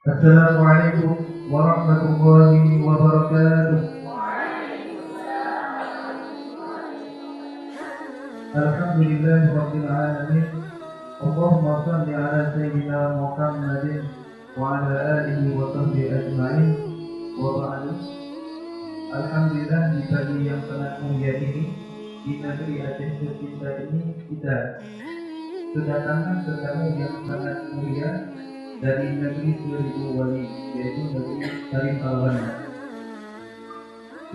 Assalamualaikum warahmatullahi wabarakatuh. Alhamdulillah rabbil alamin. Allahumma shalli ala sayyidina Muhammadin wa ala alihi wa sahbihi ajma'in. Wa ba'du. Alhamdulillah di pagi yang sangat mulia ini, di negeri Aceh tercinta ini, kita kedatangan tetamu yang sangat mulia dari negeri seribu wali, yaitu negeri Karim Al-Wana,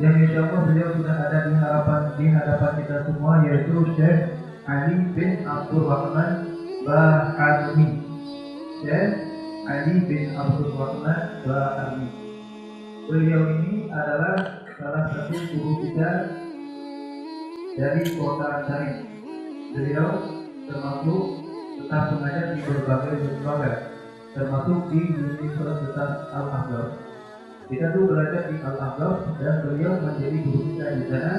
yang insya Allah beliau sudah ada di hadapan kita semua, yaitu Syekh Ali bin Abdul Rahman Ba'armi. Syekh Ali bin Abdul Rahman Ba'armi. Beliau ini adalah salah satu guru kita dari kota Karim. Beliau termasuk tetap mengajar di berbagai lembaga, termasuk di Universitas Al-Azhar. Kita tuh belajar di Al-Azhar dan beliau menjadi guru kita di sana,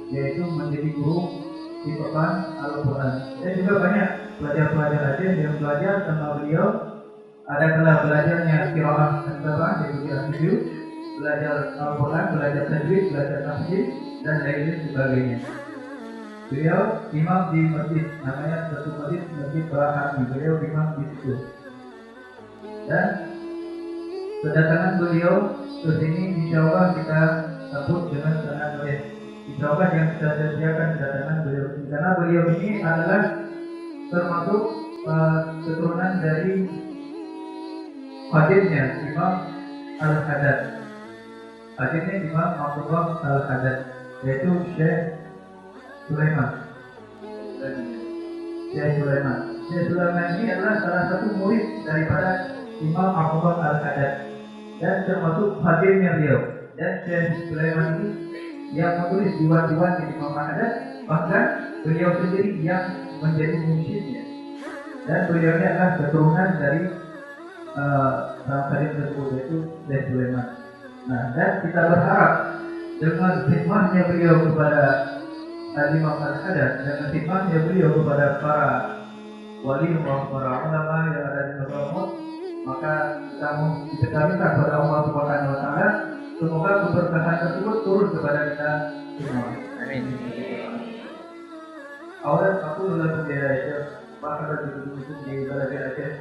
yaitu menjadi guru di Pekan Al-Quran. Dan juga banyak pelajar-pelajar Aceh yang belajar sama beliau. Ada telah belajarnya qiraah as-sab'ah, yaitu qiraah 7, belajar Al-Quran, belajar tajwid, belajar tafsir, dan lain sebagainya. Beliau imam di masjid, namanya satu masjid Ba'armi. Beliau imam di situ. Dan kedatangan beliau ke sini insya Allah kita sambut dengan sangat baik. Insya Allah yang kita sediakan kedatangan beliau ini, karena beliau ini adalah termasuk keturunan dari hadisnya Imam Al-Haddad. Hadisnya Imam Abdullah Al-Haddad, yaitu Syekh Sulaiman. Syekh Sulaiman ini adalah salah satu murid daripada Imam Abdullah Al-Haddad dan termasuk hadirnya beliau. Dan Syekh Sulaiman ini yang menulis diwan-diwan di Imam Al-Haddad, bahkan beliau sendiri yang menjadi musyidnya. Dan beliau ini adalah keturunan dari sang hadir tersebut, yaitu Syekh Sulaiman. Nah, dan kita berharap dengan khidmahnya beliau kepada Imam Al-Haddad dan khidmahnya beliau kepada para wali Allah, para ulama yang ada di Makkah, maka kita minta kepada Allah Subhanahu wa taala semoga keberkahan tersebut turun kepada kita semua. Amin. Awal aku lalu dia bahkan di Aceh